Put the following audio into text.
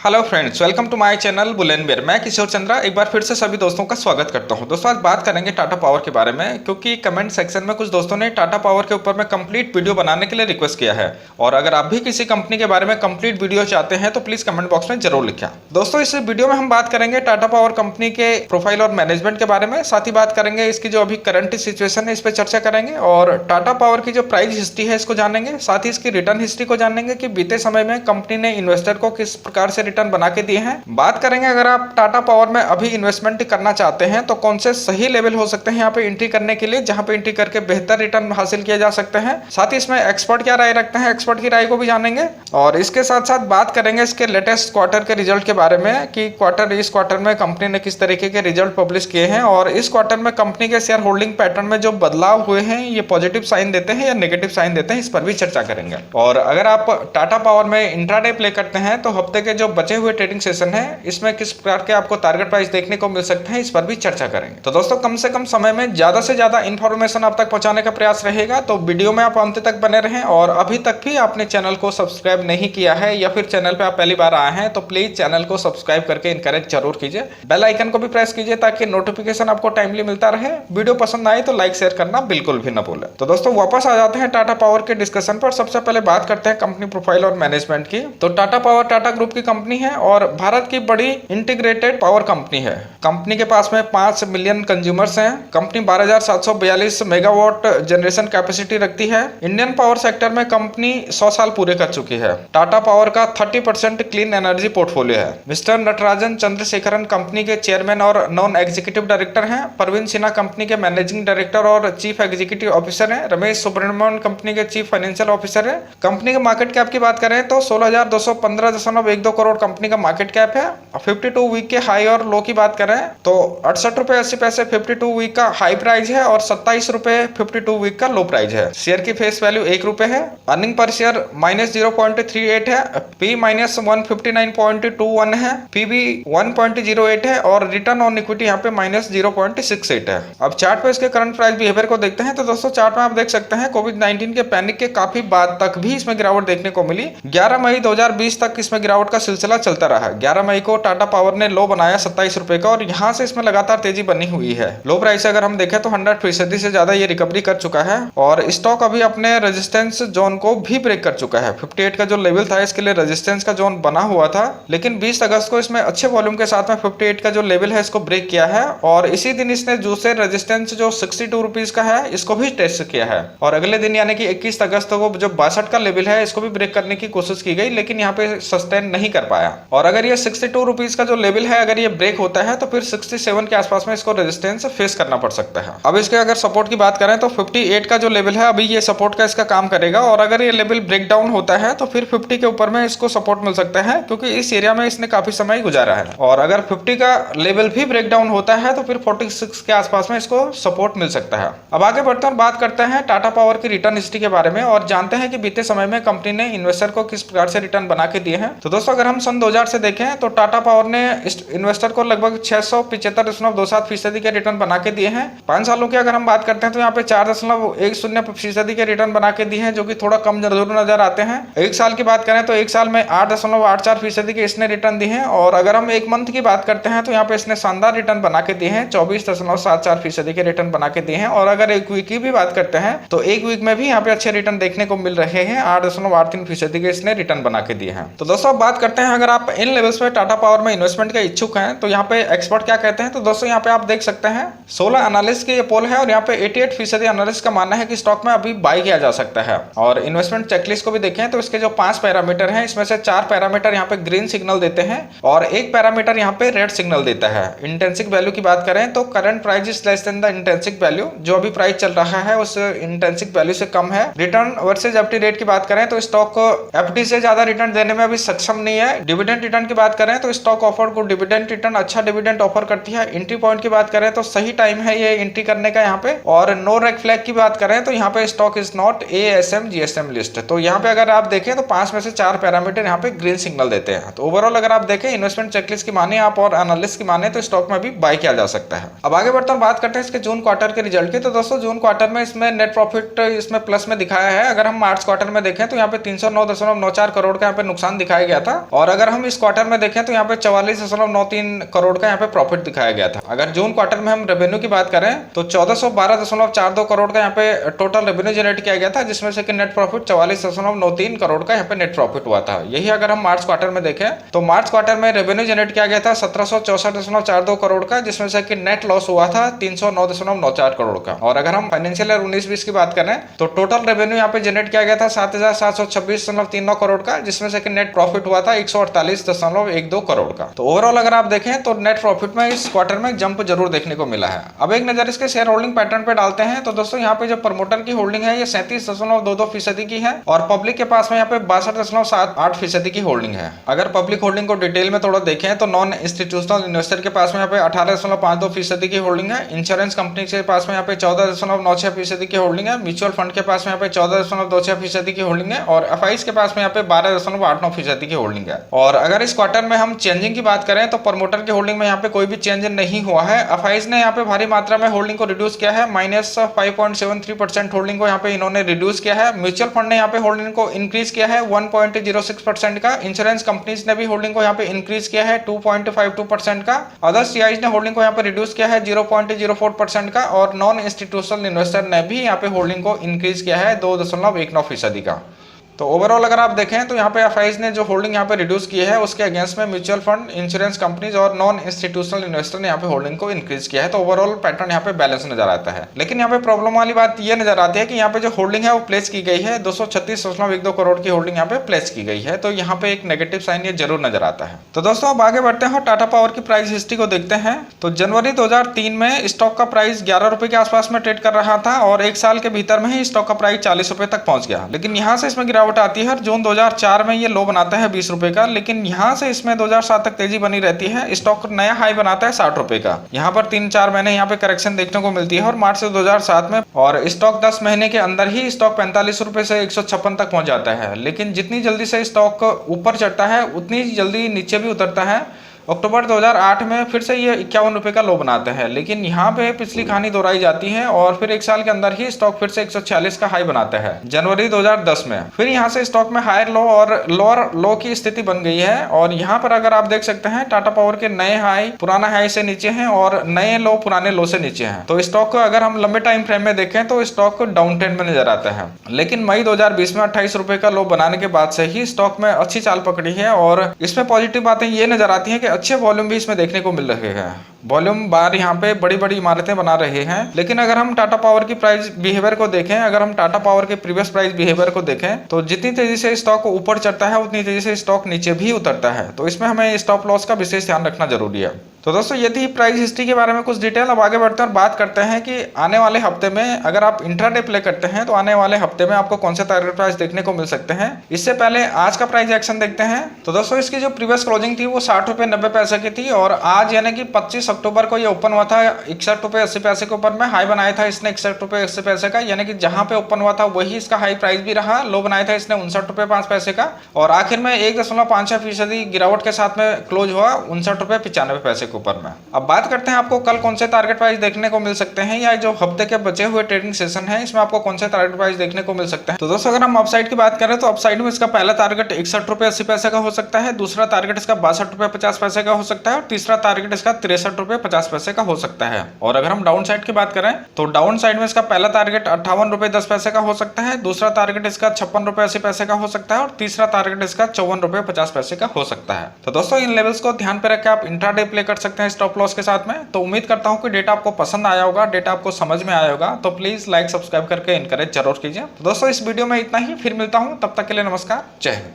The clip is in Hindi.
Hello friends, welcome to my channel बुलेनबेर। मैं किशोर चंद्रा एक बार फिर से सभी दोस्तों का स्वागत करता हूं। दोस्तों, आज बात करेंगे टाटा पावर के बारे में, क्योंकि कमेंट सेक्शन में कुछ दोस्तों ने टाटा पावर के ऊपर में कंप्लीट वीडियो बनाने के लिए रिक्वेस्ट किया है। और अगर आप भी किसी कंपनी के बारे में कंप्लीट वीडियो चाहते हैं तो प्लीज कमेंट बॉक्स में जरूर लिखें। दोस्तों, इस वीडियो में हम बात करेंगे टाटा पावर कंपनी के प्रोफाइल और मैनेजमेंट के बारे में, साथ ही बात करेंगे इसकी जो अभी करंट सिचुएशन है इस पर चर्चा करेंगे, और टाटा पावर की जो प्राइस हिस्ट्री है इसको जानेंगे, साथ ही इसकी रिटर्न हिस्ट्री को जानेंगे कि बीते समय में कंपनी ने इन्वेस्टर को किस प्रकार से रिटर्न बना के दिए हैं। बात करेंगे अगर आप टाटा पावर में अभी इन्वेस्टमेंट करना चाहते हैं तो कौन से सही लेवल हो सकते हैं यहाँ पे एंट्री करने के लिए, जहां पे एंट्री करके बेहतर रिटर्न हासिल किया जा सकते हैं। साथ ही इसमें एक्सपर्ट क्या राय रखते हैं, एक्सपर्ट की राय को भी जानेंगे। और इसके साथ साथ बात करेंगे इसके लेटेस्ट क्वार्टर के रिजल्ट के बारे में कि इस क्वार्टर में कंपनी ने किस तरीके के रिजल्ट पब्लिश किए हैं, और इस क्वार्टर में कंपनी के शेयर होल्डिंग पैटर्न में जो बदलाव हुए हैं ये पॉजिटिव साइन देते हैं या नेगेटिव साइन देते हैं, इस पर भी चर्चा करेंगे। और अगर आप टाटा पावर में इंट्राडे प्ले करते हैं तो हफ्ते के जो बचे हुए ट्रेडिंग सेशन है इसमें किस प्रकार के आपको टारगेट प्राइस देखने को मिल सकते हैं, इस पर भी चर्चा करेंगे। तो दोस्तों, कम से कम समय में ज्यादा से ज्यादा इंफॉर्मेशन आप तक पहुंचाने का प्रयास रहेगा, तो वीडियो में आप अंत तक बने रहें। और अभी तक भी आपने चैनल को सब्सक्राइब नहीं किया है या फिर चैनल पे आप पहली बार आए हैं तो प्लीज चैनल को सब्सक्राइब करके इनकरेज जरूर कीजिए। बेल आइकन को भी प्रेस कीजिए ताकि नोटिफिकेशन आपको टाइमली मिलता रहे। वीडियो पसंद आए तो लाइक शेयर करना बिल्कुल भी ना भूलें। तो दोस्तों, वापस आ जाते हैं टाटा पावर के डिस्कशन पर। सबसे पहले बात करते हैं कंपनी प्रोफाइल और मैनेजमेंट की। तो टाटा पावर टाटा ग्रुप की कंपनी है और भारत की बड़ी इंटीग्रेटेड पावर कंपनी है। कंपनी के पास में 5 मिलियन कंज्यूमर्स हैं। कंपनी 12,742 मेगावाट जनरेशन कैपेसिटी रखती है। इंडियन पावर सेक्टर में कंपनी 100 साल पूरे कर चुकी है। टाटा पावर का 30% क्लीन एनर्जी पोर्टफोलियो है। मिस्टर नटराजन चंद्रशेखरन कंपनी के चेयरमैन और नॉन एग्जीक्यूटिव डायरेक्टर हैं। परवीन सिन्हा कंपनी के मैनेजिंग डायरेक्टर और चीफ एग्जीक्यूटिव ऑफिसर हैं। रमेश सुब्रमण्यन कंपनी के चीफ फाइनेंशियल ऑफिसर है। कंपनी के मार्केट कैप की बात करें तो 16,215.12 करोड़ कंपनी का मार्केट कैप है। 52 वीक के हाई और लो की बात करें तो 68 रुपए 80 पैसे 52 वीक का हाई प्राइस है और 27 रुपए 52 वीक का लो प्राइस है। शेयर की फेस वैल्यू 1 रुपए है। अर्निंग पर शेयर -0.38 है। पी -159.21 है। पीबी 1.08 है और रिटर्न ऑन इक्विटी यहाँ पे -0.68 है। अब चार्ट पे इसके करंट प्राइस बिहेवियर को देखते हैं तो दोस्तों, चार्ट में आप देख सकते हैं कोविड-19 के पैनिक के काफी बाद तक भी इसमें गिरावट देखने को मिली। 11 मई 2020 तक इसमें गिरावट का सिलसिला चलता रहा। 11 मई को टाटा पावर ने लो बनाया 27 रुपए का और यहां से इसमें लगातार तेजी बनी हुई है। लो प्राइस अगर हम देखें तो 100% से ज्यादा ये रिकवरी कर चुका है और स्टॉक अभी अपने रेजिस्टेंस जोन को भी ब्रेक कर चुका है। 58 का जो लेवल था इसके लिए रेजिस्टेंस का जोन बना हुआ था, लेकिन 20 अगस्त को इसमें अच्छे वॉल्यूम के साथ में 58 का जो लेवल है इसको ब्रेक किया है और इसी दिन इसने दूसरे रेजिस्टेंस जो 62 रुपीज का है इसको भी टेस्ट किया है। और अगले दिन यानी कि 21 अगस्त को जो 62 का लेवल है इसको भी ब्रेक करने की कोशिश की गई, लेकिन यहाँ पे सस्टेन नहीं कर पाया। और अगर ये 62 रुपीज का जो लेवल है अगर ये ब्रेक होता है तो फिर 67 के आसपास में इसको रेजिस्टेंस फेस करना पड़ सकता है। अब इसके अगर सपोर्ट की बात करें तो 58 का जो लेवल है अभी ये सपोर्ट का इसका काम करेगा और अगर ये लेवल ब्रेक डाउन होता है तो फिर 50 के ऊपर में इसको सपोर्ट मिल सकता है, क्योंकि इस एरिया में इसने काफी समय गुजारा है। और अगर 50 का लेवल भी ब्रेक डाउन होता है तो फिर 46 के आसपास में इसको सपोर्ट मिल सकता है। अब आगे बढ़ते हैं, बात करते हैं टाटा पावर की रिटर्न हिस्ट्री के बारे में और जानते हैं कि बीते समय में कंपनी ने इन्वेस्टर को किस प्रकार से रिटर्न बना के दिए हैं। तो दोस्तों, अगर हम सन 2000 से देखें तो टाटा पावर ने इन्वेस्टर को लगभग 675.27% के रिटर्न बना के दिए हैं। 5 सालों की अगर हम बात करते हैं तो यहाँ पे 4.10% के रिटर्न बना के दिए हैं, जो कि थोड़ा कम जरूर नजर आते हैं। 1 साल की बात करें तो 1 साल में 8.84% के इसने रिटर्न दिए हैं और अगर हम 1 मंथ की बात करते हैं तो यहाँ पे इसने शानदार रिटर्न बना के दिए हैं। 24.74% के रिटर्न बना के दिए हैं। और अगर 1 वीक की भी बात करते हैं तो 1 वीक में भी यहाँ पे अच्छे रिटर्न देखने को मिल रहे हैं। 8.83% के इसने रिटर्न बना के दिए हैं। तो दोस्तों, बात करते हैं अगर आप इन लेवल्स पे टाटा पावर में इन्वेस्टमेंट के इच्छुक हैं तो यहाँ पे एक्सपर्ट क्या कहते हैं। तो दोस्तों, यहाँ पे आप देख सकते हैं 16 एनालिस्ट के ये पोल है और यहाँ पे 88% एनालिस्ट का मानना है कि स्टॉक में अभी बाई किया जा सकता है। और इन्वेस्टमेंट चेकलिस्ट को भी देखें तो इसके जो 5 पैरामीटर हैं इसमें से 4 पैरामीटर यहाँ पे ग्रीन सिग्नल देते हैं और 1 पैरामीटर यहाँ पे रेड सिग्नल देता है। इंटेंसिक वैल्यू की बात करें तो current price is less than the intrinsic value, जो अभी प्राइस चल रहा है उस इंटेंसिक वैल्यू से कम है। रिटर्न वर्सेज एफडी रेट की बात करें तो स्टॉक एफडी से ज्यादा रिटर्न देने में अभी सक्षम नहीं है। डिविडेंड रिटर्न की बात करें तो स्टॉक ऑफर को डिविडेंड रिटर्न अच्छा डिविडेंड ऑफर करती है। एंट्री पॉइंट की बात करें तो सही टाइम है ये एंट्री करने का यहाँ पे। और नो रेड फ्लैग की बात करें तो यहाँ पे stock is not ASM GSM list. तो यहाँ पे अगर आप देखें तो 5 में से 4 पैरामीटर यहाँ पे ग्रीन सिग्नल देते हैं। तो ओवरऑल अगर आप देखें इन्वेस्टमेंट चेकलिस्ट की माने आप और एनालिस्ट की माने तो स्टॉक में भी बाय किया जा सकता है। अब आगे बढ़ते हैं, बात करते हैं इसके जून क्वार्टर के रिजल्ट की। तो दोस्तों, जून क्वार्टर में इसमें नेट प्रॉफिट इसमें प्लस में दिखाया है। अगर हम मार्च क्वार्टर में देखें तो यहाँ पे 309.94 करोड़ का यहाँ पे नुकसान दिखाया गया था। और अगर हम इस क्वार्टर में देखें तो यहाँ पे 44.93 करोड़ का यहाँ पे प्रॉफिट दिखाया गया था। अगर जून क्वार्टर में हम रेवेन्यू की बात करें तो 1412.42 करोड़ का यहाँ पे टोटल रेवेन्यू जनरेट किया गया था, जिसमें से कि नेट प्रॉफिट 44.93 करोड़ का यहाँ पे नेट प्रॉफिट हुआ था। यही अगर हम मार्च क्वार्टर में देखें तो मार्च क्वार्टर में रेवेन्यू जनरेट किया गया था 1764.42 करोड़ का, जिसमें से कि नेट लॉस हुआ था 309.94 करोड़ का। और अगर हम फाइनेंशियल ईयर 19-20 की बात करें तो टोटल रेवेन्यू यहाँ पे जनरेट किया गया था 7726.39 करोड़ का, जिसमें से कि नेट प्रॉफिट हुआ था 148.12 करोड़ का। तो ओवरऑल अगर आप देखें तो नेट प्रॉफिट में इस क्वार्टर में जंप जरूर देखने को मिला है। अब एक नजर इसके शेयर होल्डिंग पैटर्न पे डालते हैं तो दोस्तों यहाँ पे जो प्रमोटर की होल्डिंग है ये 37.22% की है और पब्लिक के पास में यहाँ पे 62.78% की होल्डिंग है। अगर पब्लिक होल्डिंग को डिटेल में थोड़ा देखें तो नॉन इंस्टीट्यूशनल इन्वेस्टर के पास में यहाँ पे 18.52% की होल्डिंग है, इंश्योरेंस कंपनी के पास में यहाँ पे 14.96% की होल्डिंग है, म्यूचुअल फंड के पास में यहाँ पे 14.26% की होल्डिंग है और एफआईज के पास में यहाँ पे 12.89% की होल्डिंग है। और अगर इस क्वार्टर में हम चेंजिंग की बात करें तो प्रमोटर की होल्डिंग में यहाँ पे कोई भी चेंज नहीं हुआ है। एफआईज ने यहाँ पे भारी मात्रा में होल्डिंग को रिड्यूस किया है, -5.73% होल्डिंग को यहाँ पे इन्होंने रिड्यूस किया है। म्यूचुअल फंड ने यहाँ पे होल्डिंग को इंक्रीज किया है 1.06% का, इंश्योरेंस कंपनीज ने भी होल्डिंग को यहाँ पे इंक्रीज किया है 2.52% का, अदर सीआईज ने होल्डिंग को यहाँ पे रिड्यूस किया है 0.04% का और नॉन इंस्टीट्यूशनल इन्वेस्टर ने भी यहाँ पे होल्डिंग को इंक्रीज किया है 2.19% का। तो ओवरऑल अगर आप देखें तो यहाँ पे एफआईज ने जो होल्डिंग यहाँ पे रिड्यूस की है उसके अगेंस्ट में म्यूचुअल फंड, इंश्योरेंस कंपनीज और नॉन इंस्टीट्यूशनल इन्वेस्टर ने यहाँ पे होल्डिंग को इंक्रीज किया है। तो ओवरऑल पैटर्न यहाँ पे बैलेंस नजर आता है। लेकिन यहाँ पे प्रॉब्लम वाली बात ये नजर आती है कि यहाँ पे जो होल्डिंग है वो प्लेस की गई है 236.12 करोड़ की होल्डिंग यहाँ पे प्लेस की गई है। तो यहाँ पे एक नेगेटिव साइन ये जरूर नजर आता है। तो दोस्तों अब आगे बढ़ते हैं, टाटा पावर की प्राइस हिस्ट्री को देखते हैं। तो जनवरी 2003 में स्टॉक का प्राइस 11 रुपए के आसपास में ट्रेड कर रहा था और एक साल के भीतर में ही स्टॉक का प्राइस 40 रुपए तक पहुंच गया। लेकिन यहाँ से इसमें गिरावट आती है। जून 2004 में ये लो बनाता है 20 रुपए का, लेकिन यहाँ से इसमें 2007 तक तेजी बनी रहती है। स्टॉक नया हाई बनाता है 60 रुपए का। यहाँ पर 3-4 महीने यहाँ पे करेक्शन देखने को मिलती है और मार्च से 2007 में और स्टॉक 10 महीने के अंदर ही स्टॉक 45 रुपए से 156 तक पहुंच जाता है। लेकिन जितनी जल्दी से स्टॉक ऊपर चढ़ता है उतनी जल्दी नीचे भी उतरता है। अक्टूबर 2008 में फिर से ये 51 रुपए का लो बनाते हैं, लेकिन यहाँ पे पिछली कहानी दोहराई जाती है और फिर एक साल के अंदर ही स्टॉक फिर से 146 का हाई बनाता है जनवरी 2010 में। फिर यहाँ से स्टॉक में हायर लो और लोअर लो की स्थिति बन गई है और यहाँ पर अगर आप देख सकते हैं टाटा पावर के नए हाई पुराना हाई से नीचे हैं और नए लो पुराने लो से नीचे हैं। तो स्टॉक को अगर हम लंबे टाइम फ्रेम में देखें तो स्टॉक डाउन ट्रेंड में नजर आता है। लेकिन मई 2020 में 28 रुपए का लो बनाने के बाद से ही स्टॉक में अच्छी चाल पकड़ी है और इसमें पॉजिटिव बातें ये नजर आती है कि अच्छे वॉल्यूम भी इसमें देखने को मिल रहे हैं। वॉल्यूम बार यहाँ पे बड़ी बड़ी इमारतें बना रहे हैं। लेकिन अगर हम टाटा पावर की प्राइस बिहेवियर को देखें, अगर हम टाटा पावर के प्रीवियस प्राइस बिहेवियर को देखें तो जितनी तेजी से स्टॉक ऊपर चढ़ता है उतनी तेजी से स्टॉक नीचे भी उतरता है। तो इसमें हमें स्टॉप लॉस का विशेष ध्यान रखना जरूरी है। तो दोस्तों ये थी प्राइस हिस्ट्री के बारे में कुछ डिटेल। अब आगे बढ़ते हैं और बात करते हैं कि आने वाले हफ्ते में अगर आप इंट्राडे प्ले करते हैं तो आने वाले हफ्ते में आपको कौन से टारगेट प्राइस देखने को मिल सकते हैं। इससे पहले आज का प्राइस एक्शन देखते हैं। तो दोस्तों इसकी जो प्रीवियस क्लोजिंग थी वो 60 रुपये 90 पैसे की थी और आज यानी कि 25 अक्टूबर को ये ओपन हुआ था 61 रुपये 80 पैसे के ऊपर में। हाई बनाया था इसने 61 रुपये 80 पैसे का, यानी कि जहां पे ओपन हुआ था वही इसका हाई प्राइस भी रहा। लो बनाया था इसने 59 रुपये 5 पैसे का और आखिर में 1.56% गिरावट के साथ में क्लोज हुआ 59 रुपये 95 पैसे के ऊपर में। अब बात करते हैं आपको कल कौन से टारगेट प्राइस देखने को मिल सकते हैं या जो हफ्ते के बचे हुए ट्रेडिंग सेशन है इसमें आपको कौन से टारगेट प्राइस देखने को मिल सकते हैं। तो दोस्तों अगर हम अपसाइड की बात करें तो अपसाइड में इसका पहला टारगेट 61 रुपये 80 पैसे का हो सकता है, दूसरा टारगेट इसका 62 रुपये 50 पैसे का हो सकता है और तीसरा टारगेट इसका 63 रुपये 50 पैसे का हो सकता है। और अगर हम डाउन साइड की बात करें तो डाउन साइड में इसका पहला टारगेट 58 रुपये 10 पैसे का हो सकता है, दूसरा टारगेट इसका 56 रुपये 80 पैसे का हो सकता है और तीसरा टारगेट इसका 54 रुपये 50 पैसे का हो सकता है। तो दोस्तों इन लेवल्स को ध्यान पे रख के आप इंट्राडे प्ले कर सकते हैं स्टॉप लॉस के साथ में। तो उम्मीद करता हूं कि डेटा आपको पसंद आया होगा, डेटा आपको समझ में आया होगा। तो प्लीज लाइक सब्सक्राइब करके इनकरेज जरूर कीजिए। तो दोस्तों इस वीडियो में इतना ही, फिर मिलता हूं, तब तक के लिए नमस्कार, जय हिंद।